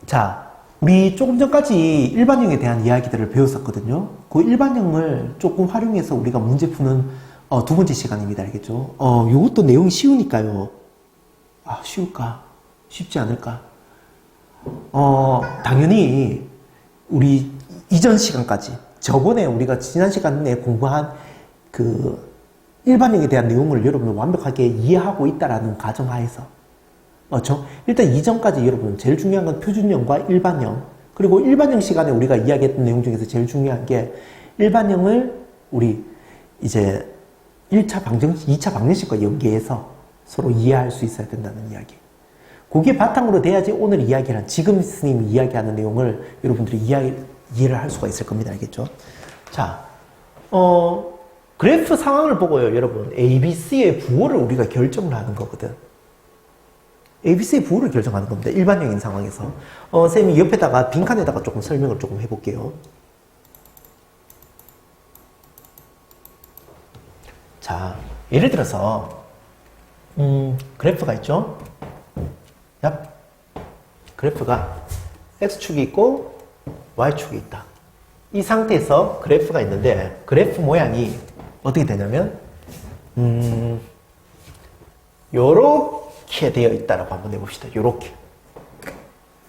자, 우리 조금 전까지 일반형에 대한 이야기들을 배웠었거든요. 그 일반형을 조금 활용해서 우리가 문제 푸는 두 번째 시간입니다. 알겠죠? 요것도 내용이 쉬우니까요. 아, 쉬울까? 쉽지 않을까? 당연히 우리 이전 시간까지 저번에 우리가 지난 시간에 공부한 그 일반형에 대한 내용을 여러분 완벽하게 이해하고 있다라는 가정하에서 그렇죠? 일단 이전까지 여러분 제일 중요한 건 표준형과 일반형, 그리고 일반형 시간에 우리가 이야기했던 내용 중에서 제일 중요한 게 일반형을 우리 이제 1차 방정식, 2차 방정식과 연계해서 서로 이해할 수 있어야 된다는 이야기. 그게 바탕으로 돼야지 오늘 이야기한 지금 스님이 이야기하는 내용을 여러분들이 이해를 할 수가 있을 겁니다. 알겠죠? 자, 그래프 상황을 보고요, 여러분. ABC의 부호를 우리가 결정을 하는 거거든. ABC의 부호를 결정하는 겁니다. 일반형인 상황에서. 쌤이 옆에다가 빈칸에다가 조금 설명을 조금 해볼게요. 자, 예를 들어서 그래프가 있죠? 얍. 그래프가 X축이 있고 Y축이 있다. 이 상태에서 그래프가 있는데 그래프 모양이 어떻게 되냐면 요렇게 되어 있다라고 한번 해봅시다. 요렇게.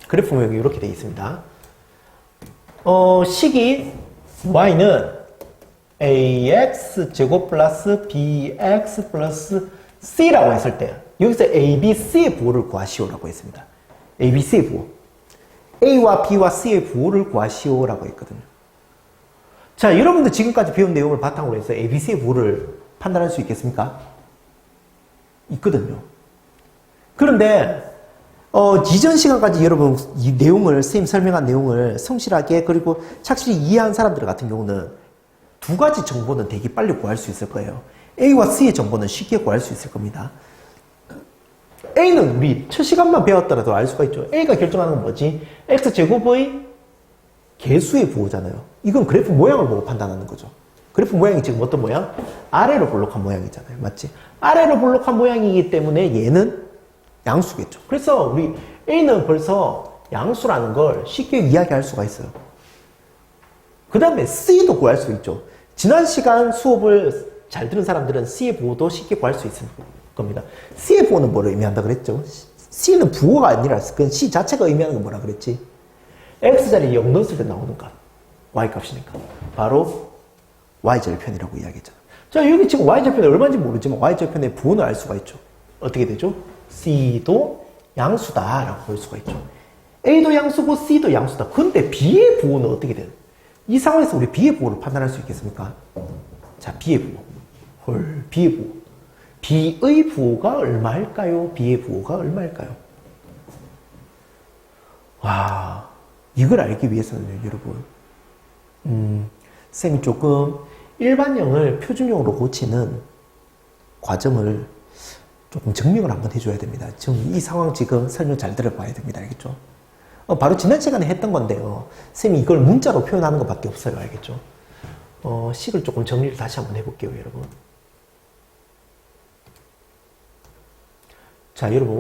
그래프 모양이 요렇게 되어 있습니다. 식이 Y는 AX제곱 플러스 BX 플러스 C라고 했을 때 여기서 ABC의 부호를 구하시오라고 했습니다. ABC의 부호. A와 B와 C의 부호를 구하시오라고 했거든요. 자, 여러분들 지금까지 배운 내용을 바탕으로 해서 ABC의 부호를 판단할 수 있겠습니까? 있거든요. 그런데 이전 시간까지 여러분 이 내용을 선생님 설명한 내용을 성실하게 그리고 착실히 이해한 사람들 같은 경우는 두 가지 정보는 되게 빨리 구할 수 있을 거예요. A와 C의 정보는 쉽게 구할 수 있을 겁니다. A는 우리 첫 시간만 배웠더라도 알 수가 있죠. A가 결정하는 건 뭐지? X제곱의 개수의 부호잖아요. 이건 그래프 모양을 보고 판단하는 거죠. 그래프 모양이 지금 어떤 모양? 아래로 볼록한 모양이잖아요. 맞지? 아래로 볼록한 모양이기 때문에 얘는 양수겠죠. 그래서 우리 A는 벌써 양수라는 걸 쉽게 이야기할 수가 있어요. 그 다음에 C도 구할 수 있죠. 지난 시간 수업을 잘 들은 사람들은 C의 부호도 쉽게 구할 수 있을 겁니다. C의 부호는 뭐를 의미한다 그랬죠? C는 부호가 아니라 그 C 자체가 의미하는 건 뭐라 그랬지? X자리에 0 넣었을 때 나오는 값. Y값이니까. 바로 Y절편이라고 이야기했잖아. 자, 여기 지금 Y절편이 얼마인지 모르지만 Y절편의 부호는 알 수가 있죠. 어떻게 되죠? C도 양수다라고 볼 수가 있죠. A도 양수고 C도 양수다. 근데 B의 부호는 어떻게 되는? 이 상황에서 우리 B의 부호를 판단할 수 있겠습니까? 자, B의 부호. 헐, B의 부호. B의 부호가 얼마일까요? B의 부호가 얼마일까요? 와, 이걸 알기 위해서는 여러분, 쌤이 조금 일반형을 표준형으로 고치는 과정을 조금 증명을 한번 해줘야 됩니다. 지금 이 상황 지금 설명 잘 들어봐야 됩니다. 알겠죠? 바로 지난 시간에 했던 건데요. 쌤이 이걸 문자로 표현하는 것밖에 없어요. 알겠죠? 식을 조금 정리를 다시 한번 해볼게요, 여러분. 자, 여러분,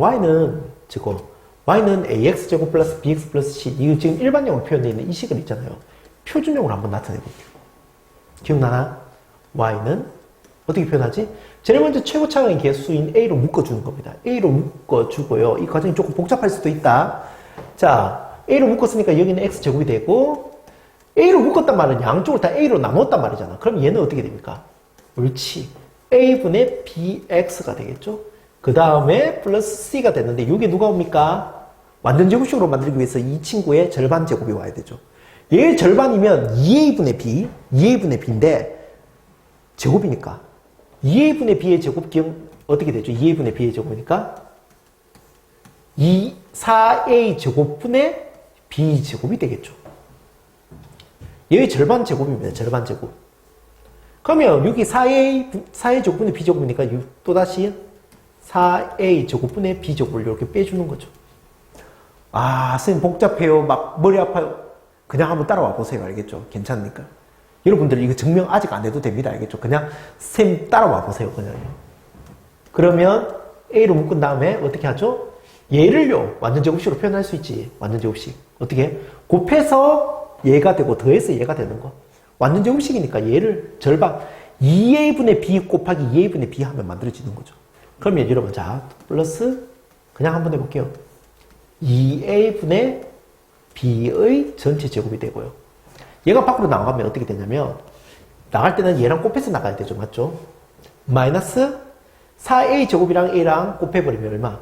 Y는 AX제곱 플러스 BX 플러스 C. 이거 지금 일반형으로 표현되어 있는 이 식을 있잖아요. 표준형으로 한번 나타내 볼게요. 기억나나? Y는 어떻게 표현하지? 제일 먼저 최고 차량의 개수인 A로 묶어주는 겁니다. A로 묶어주고요. 이 과정이 조금 복잡할 수도 있다. 자, A로 묶었으니까 여기는 X제곱이 되고, A로 묶었단 말은 양쪽을 다 A로 나눴단 말이잖아. 그럼 얘는 어떻게 됩니까? 옳지. A분의 BX가 되겠죠? 그 다음에 플러스 C가 됐는데, 이게 누가 옵니까? 완전 제곱식으로 만들기 위해서 이 친구의 절반 제곱이 와야 되죠. 얘의 절반이면 2A분의 B, 2A분의 B인데, 제곱이니까. 2A분의 B의 제곱 기억 어떻게 되죠? 2A분의 B의 제곱이니까 4A 제곱분의 B 제곱이 되겠죠. 얘의 절반 제곱입니다. 절반 제곱. 그러면 여기 4A 제곱분의 B 제곱이니까 또다시 4A 제곱분의 B 제곱을 이렇게 빼주는 거죠. 아, 선생님 복잡해요. 막 머리 아파요. 그냥 한번 따라와 보세요. 알겠죠? 괜찮으니까. 여러분들 이거 증명 아직 안 해도 됩니다. 알겠죠? 그냥 쌤 따라와 보세요. 그냥. 그러면 A로 묶은 다음에 어떻게 하죠? 얘를요, 완전제곱식으로 표현할 수 있지. 완전제곱식. 어떻게? 곱해서 얘가 되고 더해서 얘가 되는 거. 완전제곱식이니까 얘를 절반 2a분의 b 곱하기 2a분의 b 하면 만들어지는 거죠. 그러면 여러분, 자, 플러스 그냥 한번 해볼게요. 2a분의 b의 전체 제곱이 되고요. 얘가 밖으로 나가면 어떻게 되냐면, 나갈 때는 얘랑 곱해서 나가야 되죠. 맞죠? 마이너스 4a 제곱이랑 a랑 곱해버리면 얼마?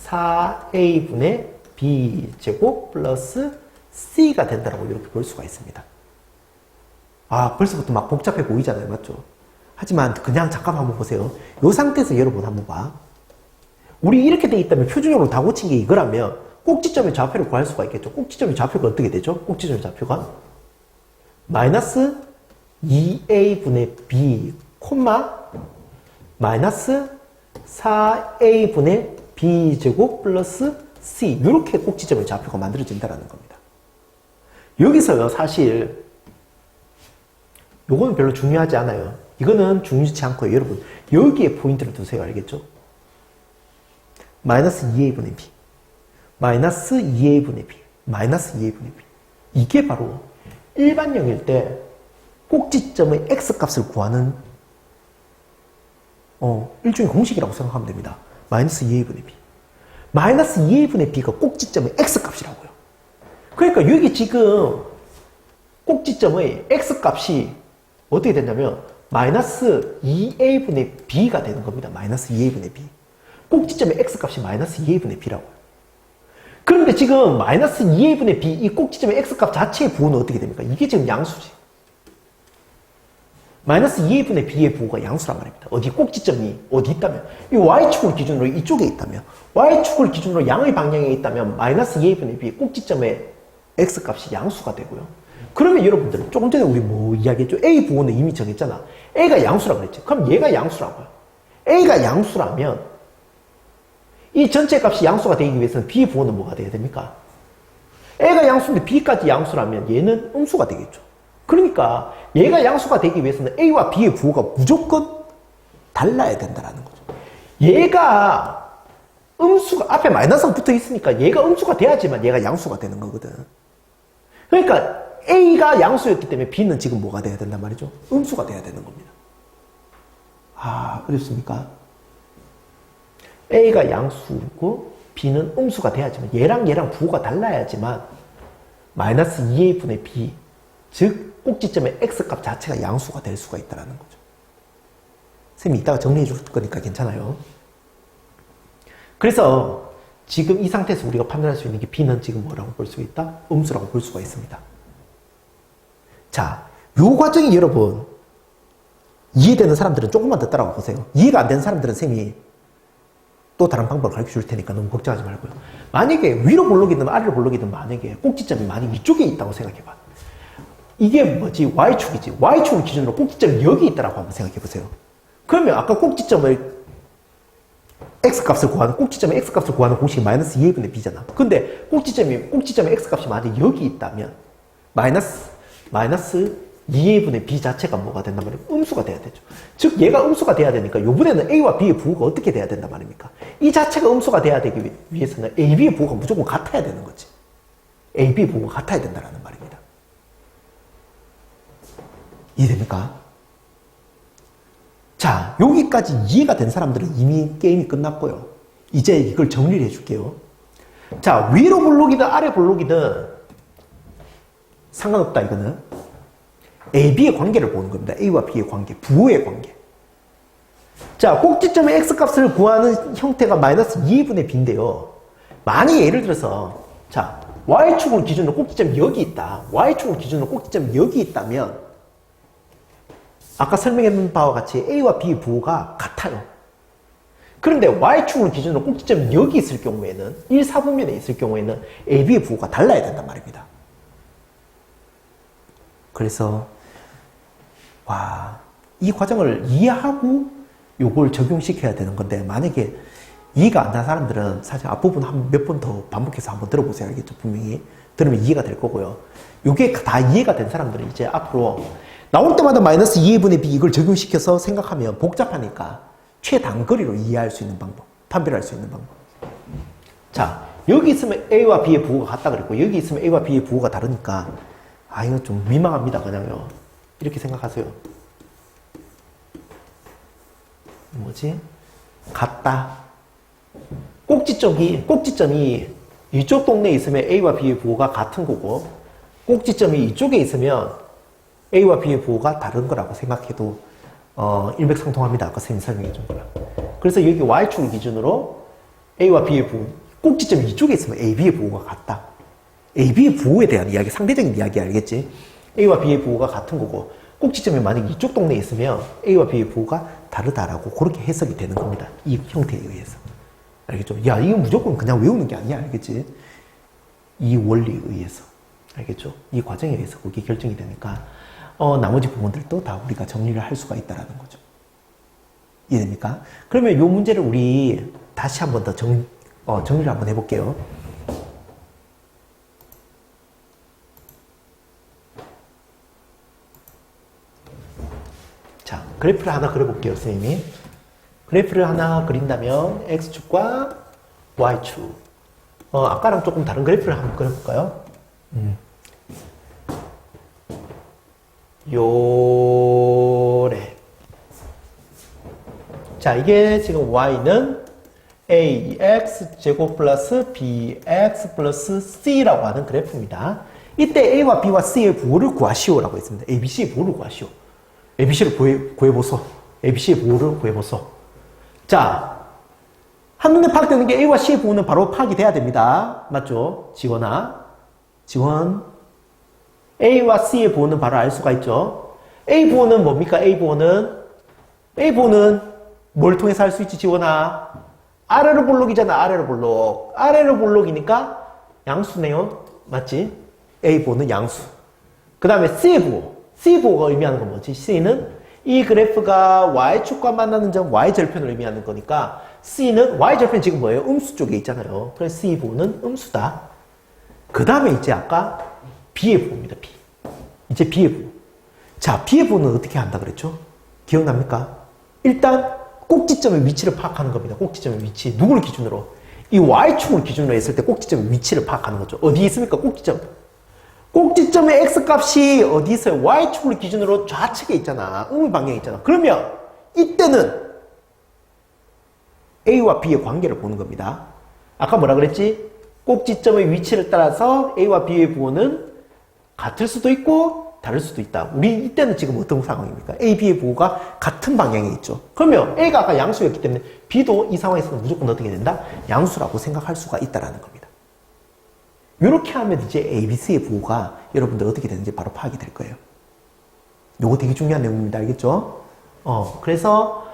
4a분의 b제곱 플러스 c가 된다라고 이렇게 볼 수가 있습니다. 아, 벌써부터 막 복잡해 보이잖아요. 맞죠? 하지만 그냥 잠깐 한번 보세요. 이 상태에서 여러분 한번 봐. 우리 이렇게 돼 있다면 표준적으로 다 고친 게 이거라면 꼭지점의 좌표를 구할 수가 있겠죠. 꼭지점의 좌표가 어떻게 되죠? 꼭지점의 좌표가 마이너스 2a분의 b, 마이너스 4a분의 b제곱 플러스 c, 이렇게 꼭지점의 좌표가 만들어진다는 겁니다. 여기서요, 사실 요거는 별로 중요하지 않아요. 이거는 중요치 않고요. 여러분, 여기에 포인트를 두세요. 알겠죠? 마이너스 2a분의 b, 마이너스 2a분의 b, 마이너스 2a분의 b. 이게 바로 일반형일 때 꼭지점의 x값을 구하는 일종의 공식이라고 생각하면 됩니다. 마이너스 2a분의 b. 마이너스 2a분의 b가 꼭지점의 x값이라고요. 그러니까 여기 지금 꼭지점의 x값이 어떻게 되냐면 마이너스 2a분의 b가 되는 겁니다. 마이너스 2a분의 b. 꼭지점의 x값이 마이너스 2a분의 b라고요. 그런데 지금 마이너스 2a분의 b, 이 꼭지점의 x값 자체의 부호는 어떻게 됩니까? 이게 지금 양수지. 마이너스 2a분의 b의 부호가 양수란 말입니다. 어디 꼭지점이 어디 있다면, 이 y축을 기준으로 이쪽에 있다면, y축을 기준으로 양의 방향에 있다면 마이너스 2a분의 b 꼭지점의 x값이 양수가 되고요. 그러면 여러분들 조금 전에 우리 뭐 이야기했죠? a 부호는 이미 정했잖아. a가 양수라고 그랬지. 그럼 얘가 양수라고요. a가 양수라면 이 전체 값이 양수가 되기 위해서는 b 부호는 뭐가 돼야 됩니까? a가 양수인데 b까지 양수라면 얘는 음수가 되겠죠. 그러니까 얘가 양수가 되기 위해서는 a와 b의 부호가 무조건 달라야 된다는 거죠. 얘가 음수가 앞에 마이너스가 붙어 있으니까 얘가 음수가 돼야지만 얘가 양수가 되는 거거든. 그러니까 a가 양수였기 때문에 b는 지금 뭐가 돼야 된단 말이죠? 음수가 돼야 되는 겁니다. 아, 어렵습니까? a가 양수고 b는 음수가 돼야지만 얘랑 부호가 달라야지만 마이너스 2a분의 b, 즉 꼭지점의 x값 자체가 양수가 될 수가 있다는 거죠. 선생님이 이따가 정리해 줄 거니까 괜찮아요. 그래서 지금 이 상태에서 우리가 판단할 수 있는 게 b는 지금 뭐라고 볼 수 있다? 음수라고 볼 수가 있습니다. 자, 요 과정이 여러분 이해되는 사람들은 조금만 더 따라가 보세요. 이해가 안 되는 사람들은 쌤이 또 다른 방법을 가르쳐 줄 테니까 너무 걱정하지 말고요. 만약에 위로 볼록이든 아래로 볼록이든 만약에 꼭지점이 만약 이쪽에 있다고 생각해봐. 이게 뭐지? y축이지. y축을 기준으로 꼭지점이 여기 있다라고 한번 생각해 보세요. 그러면 아까 꼭지점의 x값을 구하는, 꼭지점의 x값을 구하는 공식이 마이너스 2a분의 b잖아. 근데 꼭지점의 x값이 만약에 여기 있다면 마이너스 2a분의 b 자체가 뭐가 된단 말이에요? 음수가 돼야 되죠. 즉 얘가 음수가 돼야 되니까 요번에는 a와 b의 부호가 어떻게 돼야 된단 말입니까? 이 자체가 음수가 돼야 되기 위해서는 a, b의 부호가 무조건 같아야 되는 거지. a, b의 부호가 같아야 된다는 말입니다. 이해됩니까? 자, 여기까지 이해가 된 사람들은 이미 게임이 끝났고요. 이제 이걸 정리를 해줄게요. 자, 위로 볼록이든 아래 볼록이든 상관없다, 이거는. A, B의 관계를 보는 겁니다. A와 B의 관계, 부호의 관계. 자, 꼭지점의 X값을 구하는 형태가 마이너스 2분의 B인데요. 만약에 예를 들어서, 자, Y축을 기준으로 꼭지점이 여기 있다. Y축을 기준으로 꼭지점이 여기 있다면, 아까 설명했던 바와 같이 A와 B의 부호가 같아요. 그런데 Y축을 기준으로 꼭지점이 여기 있을 경우에는, 1, 4분면에 있을 경우에는 A, B의 부호가 달라야 된단 말입니다. 그래서 이 과정을 이해하고 요걸 적용시켜야 되는 건데, 만약에 이해가 안 되는 사람들은 사실 앞부분 한 몇 번 더 반복해서 한번 들어보세요. 알겠죠? 분명히 들으면 이해가 될 거고요. 요게 다 이해가 된 사람들은 이제 앞으로 나올 때마다 마이너스 2분의 b 이걸 적용시켜서 생각하면 복잡하니까 최단거리로 이해할 수 있는 방법, 판별할 수 있는 방법. 자, 여기 있으면 A와 B의 부호가 같다 그랬고, 여기 있으면 A와 B의 부호가 다르니까, 아, 이거 좀 민망합니다, 그냥요. 이렇게 생각하세요. 뭐지? 같다. 꼭지점이 이쪽 동네에 있으면 A와 B의 부호가 같은 거고, 꼭지점이 이쪽에 있으면 A와 B의 부호가 다른 거라고 생각해도, 일맥상통합니다. 아까 선생님이 설명해 준 거랑. 그래서 여기 Y축을 기준으로 A와 B의 부호, 꼭지점이 이쪽에 있으면 A, B의 부호가 같다. A, B의 부호에 대한 이야기, 상대적인 이야기 알겠지? A와 B의 부호가 같은 거고, 꼭지점이 만약 이쪽 동네에 있으면 A와 B의 부호가 다르다라고 그렇게 해석이 되는 겁니다. 이 형태에 의해서. 알겠죠? 야, 이거 무조건 그냥 외우는 게 아니야. 알겠지? 이 원리에 의해서. 알겠죠? 이 과정에 의해서 그게 결정이 되니까, 나머지 부분들도 다 우리가 정리를 할 수가 있다라는 거죠. 이해됩니까? 그러면 이 문제를 우리 다시 한 번 더 정리를 한번 해볼게요. 자, 그래프를 하나 그려볼게요, 선생님이. 그래프를 하나 그린다면 X축과 Y축. 아까랑 조금 다른 그래프를 한번 그려볼까요? 요래. 자, 이게 지금 Y는 AX 제곱 플러스 BX 플러스 C라고 하는 그래프입니다. 이때 A와 B와 C의 부호를 구하시오라고 했습니다. ABC의 부호를 구하시오. ABC를 구해보소. ABC의 부호를 구해보소. 자, 한눈에 파악되는 게 A와 C의 부호는 바로 파악이 돼야 됩니다. 맞죠? 지원아. 지원. A와 C의 부호는 바로 알 수가 있죠. A 부호는 뭡니까? A 부호는 뭘 통해서 알 수 있지, 지원아? 아래로 볼록이잖아, 아래로 볼록. 아래로 볼록이니까 양수네요. 맞지? A 부호는 양수. 그 다음에 C의 부호. C 부호가 의미하는 건 뭐지? C는 이 그래프가 Y축과 만나는 점 Y절편을 의미하는 거니까 C는 Y절편 지금 뭐예요? 음수 쪽에 있잖아요. 그래서 C 부호는 음수다. 그 다음에 이제 아까 B의 부호입니다. B. 이제 B의 부호. 자, B의 부호는 어떻게 한다 그랬죠? 기억납니까? 일단 꼭지점의 위치를 파악하는 겁니다. 꼭지점의 위치. 누구를 기준으로? 이 Y축을 기준으로 했을 때 꼭지점의 위치를 파악하는 거죠. 어디 있습니까? 꼭지점. 꼭지점의 X값이 어디 있어요? Y축을 기준으로 좌측에 있잖아. 방향에 있잖아. 그러면 이때는 A와 B의 관계를 보는 겁니다. 아까 뭐라 그랬지? 꼭지점의 위치를 따라서 A와 B의 부호는 같을 수도 있고 다를 수도 있다. 우리 이때는 지금 어떤 상황입니까? A, B의 부호가 같은 방향에 있죠. 그러면 A가 아까 양수였기 때문에 B도 이 상황에서는 무조건 어떻게 된다? 양수라고 생각할 수가 있다는 겁니다. 이렇게 하면 이제 A, B, C의 부호가 여러분들 어떻게 되는지 바로 파악이 될 거예요. 요거 되게 중요한 내용입니다. 알겠죠? 그래서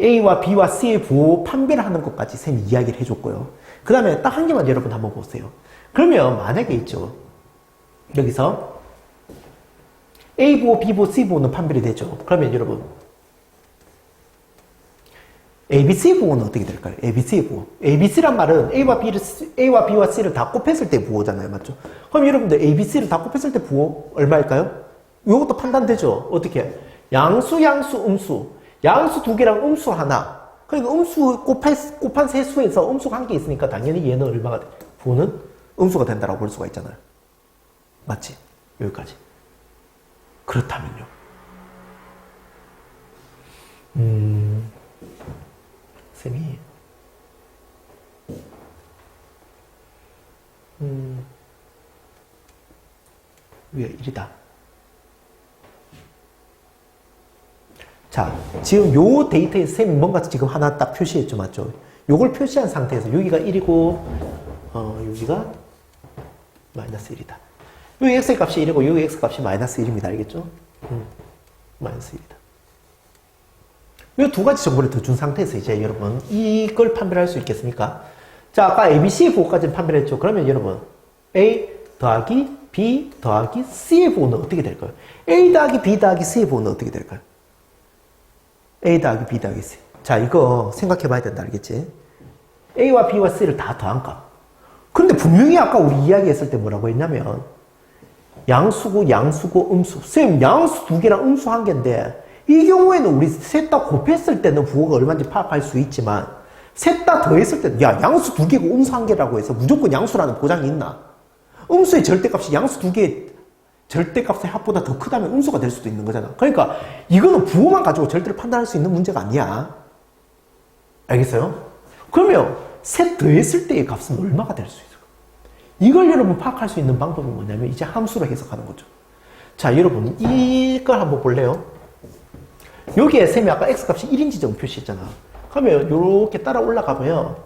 A와 B와 C의 부호 판별을 하는 것까지 쌤이 이야기를 해줬고요. 그 다음에 딱 한 개만 여러분 한번 보세요. 그러면 만약에 있죠. 여기서 A 부호, B 부호, C 부호는 판별이 되죠. 그러면 여러분 A, B, C 부호는 어떻게 될까요? A, B, C의 부호. A, B, C란 말은 A와 B와 C를 다 곱했을 때 부호잖아요. 맞죠? 그럼 여러분들 A, B, C를 다 곱했을 때 부호 얼마일까요? 이것도 판단되죠. 어떻게? 양수, 음수. 양수 두 개랑 음수 하나. 그러니까 음수 곱한 세수에서 음수가 한 개 있으니까 당연히 얘는 얼마가 돼? 부호는 음수가 된다라고 볼 수가 있잖아요. 맞지? 여기까지. 그렇다면요. 쌤이 왜 이리다. 자, 지금 요 데이터에 쌤이 뭔가 지금 하나 딱 표시했죠. 맞죠? 요걸 표시한 상태에서 여기가 1이고 여기가 마이너스 1이다. 여기 x의 값이 1이고 여기 x 값이 마이너스 1입니다. 알겠죠? 마이너스 1이다. 이 두 가지 정보를 더 준 상태에서 이제 여러분 이걸 판별할 수 있겠습니까? 자, 아까 ABC의 부호까지는 판별했죠. 그러면 여러분 A 더하기 B 더하기 C의 부호는 어떻게 될까요? A 더하기 B 더하기 C의 부호는 어떻게 될까요? A 더하기 B 더하기 C. 자, 이거 생각해 봐야 된다. 알겠지? A와 B와 C를 다 더한 값. 근데 분명히 아까 우리 이야기했을 때 뭐라고 했냐면 양수고 음수. 쌤, 양수 두 개랑 음수 한 개인데 이 경우에는 우리 셋 다 곱했을 때는 부호가 얼마인지 파악할 수 있지만 셋 다 더했을 때, 야, 양수 두 개고 음수 한 개라고 해서 무조건 양수라는 보장이 있나? 음수의 절대값이 양수 두 개의 절대값의 합보다 더 크다면 음수가 될 수도 있는 거잖아. 그러니까 이거는 부호만 가지고 절대를 판단할 수 있는 문제가 아니야. 알겠어요? 그러면 셋 더했을 때의 값은 얼마가 될 수 있을까? 이걸 여러분 파악할 수 있는 방법이 뭐냐면 이제 함수로 해석하는 거죠. 자, 여러분 이걸 한번 볼래요? 여기에 셈이 아까 x값이 1인 지점 표시했잖아. 그러면 이렇게 따라 올라가면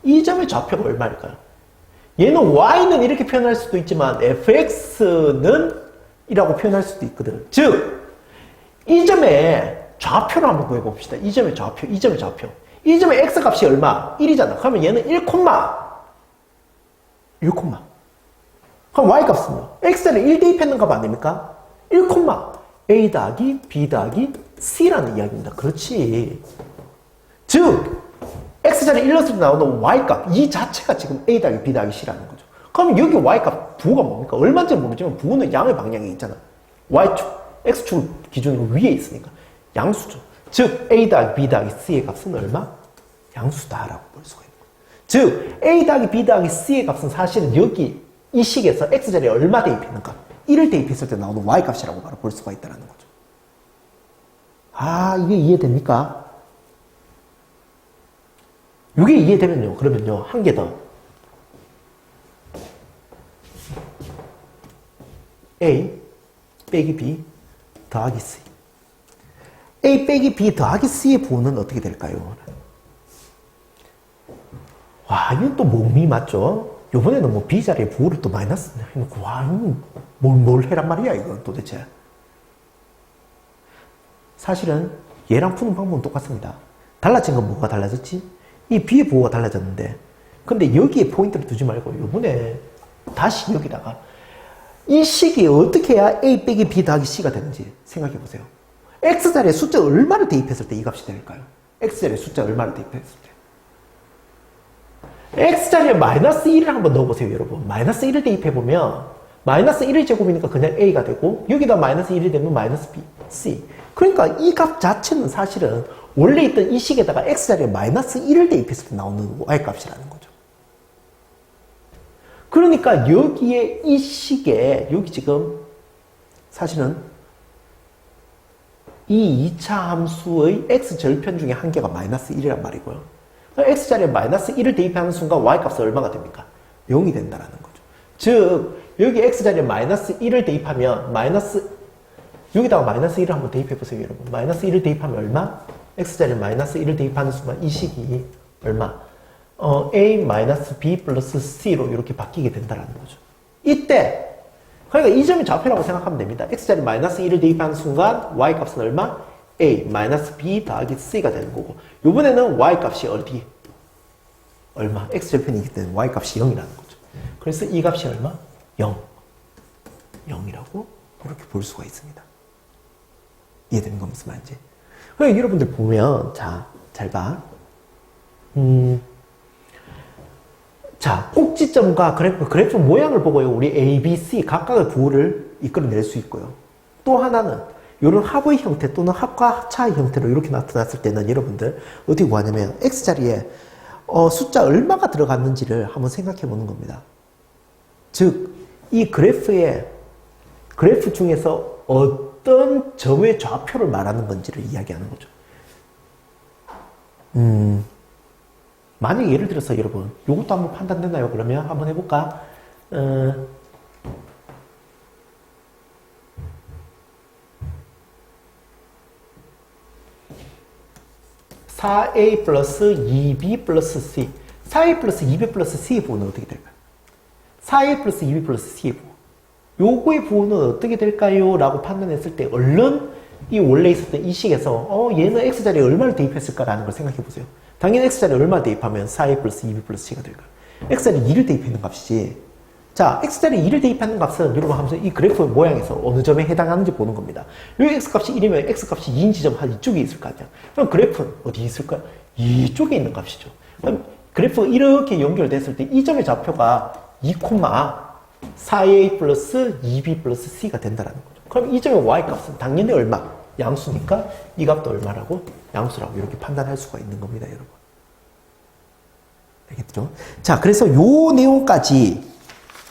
이 점의 좌표가 얼마일까요? 얘는 y는 이렇게 표현할 수도 있지만 fx는 이라고 표현할 수도 있거든. 즉, 이 점의 좌표를 한번 구해봅시다. 이 점의 좌표, 이 점의 좌표. 이 점의 x값이 얼마? 1이잖아. 그러면 얘는 1, 1, 그럼 y값은요? x자리에 1 대입했는 값 아닙니까? 1, a 더하기 b 더하기 c라는 이야기입니다. 그렇지. 즉, x자리에 1 넣었을 때 나오는 y값, 이 자체가 지금 a 더하기 b 더하기 c라는 거죠. 그럼 여기 y값, 부호가 뭡니까? 얼마인지 모르지만 부호는 양의 방향에 있잖아. y축, x축 기준으로 위에 있으니까. 양수죠. 즉, a 더하기 b 더하기 c의 값은 얼마? 양수다라고 볼 수가 있는 거예요. 즉, a 더하기 b 더하기 c의 값은 사실은 여기 이 식에서 x자리에 얼마 대입했는가? 1을 대입했을 때 나오는 y값이라고 바로 볼 수가 있다는 거죠. 아, 이게 이해됩니까? 이게 이해되면요. 그러면요. 한 개 더. A 빼기 B 더하기 C. A 빼기 B 더하기 C의 부호는 어떻게 될까요? 와, 이건 또 몸이 맞죠? 요번에는 뭐 B 자리에 부호를 또 마이너스 해놓고, 와, 뭘 해란 말이야, 이건 도대체. 사실은 얘랑 푸는 방법은 똑같습니다. 달라진 건 뭐가 달라졌지? 이 B의 부호가 달라졌는데, 근데 여기에 포인트를 두지 말고, 요번에 다시 여기다가, 이 식이 어떻게 해야 A 빼기 B 더하기 C가 되는지 생각해 보세요. X자리에 숫자 얼마를 대입했을 때 이 값이 될까요? X자리에 숫자 얼마를 대입했을 때. X자리에 마이너스 1을 한번 넣어보세요, 여러분. 마이너스 1을 대입해보면, 마이너스 1의 제곱이니까 그냥 A가 되고, 여기다 마이너스 1이 되면 마이너스 B, C. 그러니까 이 값 자체는 사실은 원래 있던 이 식에다가 X자리에 마이너스 1을 대입했을 때 나오는 Y값이라는 거죠. 그러니까 여기에 이 식에 여기 지금 사실은 이 2차 함수의 x절편 중에 한 개가 마이너스 1이란 말이고요. x자리에 마이너스 1을 대입하는 순간 y값은 얼마가 됩니까? 0이 된다는 거죠. 즉 여기 x자리에 마이너스 1을 대입하면 여기다가 마이너스 1을 한번 대입해보세요, 여러분. 마이너스 1을 대입하면 얼마? x자리에 마이너스 1을 대입하는 순간 이 식이 얼마? a-b 플러스 c로 이렇게 바뀌게 된다는 거죠. 이때 그러니까 이 점이 좌표라고 생각하면 됩니다. x자리 마이너스 1을 대입하는 순간 y값은 얼마? a-b 더하기 c가 되는 거고, 이번에는 y값이 어디? 얼마? x절편이기 때문에 y값이 0이라는 거죠. 그래서 이 값이 얼마? 0. 0이라고 이렇게 볼 수가 있습니다. 이해되는 거 무슨 말인지? 그러니까 여러분들 보면 잘 봐. 자, 꼭지점과 그래프 모양을 보고요. 우리 A, B, C 각각의 부호를 이끌어낼 수 있고요. 또 하나는 이런 합의 형태 또는 합과 합차의 형태로 이렇게 나타났을 때는 여러분들 어떻게 구하냐면 X자리에 숫자 얼마가 들어갔는지를 한번 생각해 보는 겁니다. 즉, 이 그래프 중에서 어떤 점의 좌표를 말하는 건지를 이야기하는 거죠. 만약에 예를 들어서 여러분, 이것도 한번 판단되나요? 그러면 한번 해볼까? 4a 플러스 2b 플러스 c. 4a 플러스 2b 플러스 c의 부호는 어떻게 될까요? 4a 플러스 2b 플러스 c의 부호. 요거의 부호는 어떻게 될까요? 라고 판단했을 때 얼른 이 원래 있었던 이 식에서 얘는 x자리에 얼마를 대입했을까라는 걸 생각해 보세요. 당연히 x자리에 얼마 대입하면 4a 플러스 2b 플러스 c가 될까요? x자리에 2를 대입하는 값이지. 자, x자리에 2를 대입하는 값은 여러분 하면서 이 그래프 모양에서 어느 점에 해당하는지 보는 겁니다. 여기 x값이 1이면 x값이 2인 지점 한 이쪽에 있을 거 아니야. 그럼 그래프는 어디 있을까요? 이쪽에 있는 값이죠. 그럼 그래프가 이렇게 연결됐을 때 이 점의 좌표가 2,4a 플러스 2b 플러스 c가 된다는 거죠. 그럼 이 점의 y값은 당연히 얼마? 양수니까 이 값도 얼마라고? 양수라고 이렇게 판단할 수가 있는 겁니다, 여러분. 알겠죠? 자, 그래서 요 내용까지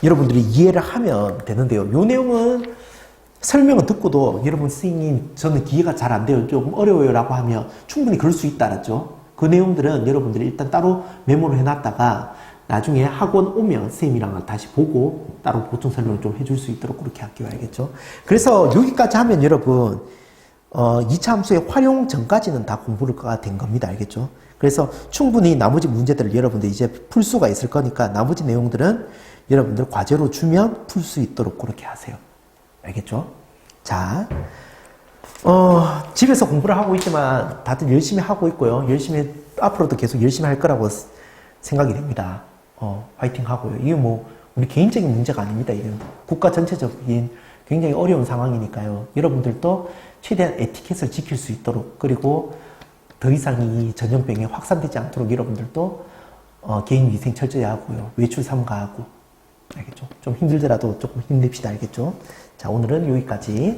여러분들이 이해를 하면 되는데요. 요 내용은 설명을 듣고도 여러분 선생님 저는 기회가 잘 안 돼요. 좀 어려워요 라고 하면 충분히 그럴 수 있다죠. 그 내용들은 여러분들이 일단 따로 메모를 해놨다가 나중에 학원 오면 선생님이랑 다시 보고 따로 보충 설명을 좀 해줄 수 있도록 그렇게 할게요. 알겠죠? 그래서 여기까지 하면 여러분 2차 함수의 활용 전까지는 다 공부가 된 겁니다. 알겠죠? 그래서 충분히 나머지 문제들을 여러분들 이제 풀 수가 있을 거니까 나머지 내용들은 여러분들 과제로 주면 풀 수 있도록 그렇게 하세요. 알겠죠? 자, 집에서 공부를 하고 있지만 다들 열심히 하고 있고요. 열심히, 앞으로도 계속 열심히 할 거라고 생각이 됩니다. 화이팅 하고요. 이게 뭐, 우리 개인적인 문제가 아닙니다. 이게 국가 전체적인 굉장히 어려운 상황이니까요. 여러분들도 최대한 에티켓을 지킬 수 있도록, 그리고 더 이상 이 전염병이 확산되지 않도록 여러분들도 개인 위생 철저히 하고요. 외출 삼가하고. 알겠죠? 좀 힘들더라도 조금 힘냅시다. 알겠죠? 자, 오늘은 여기까지.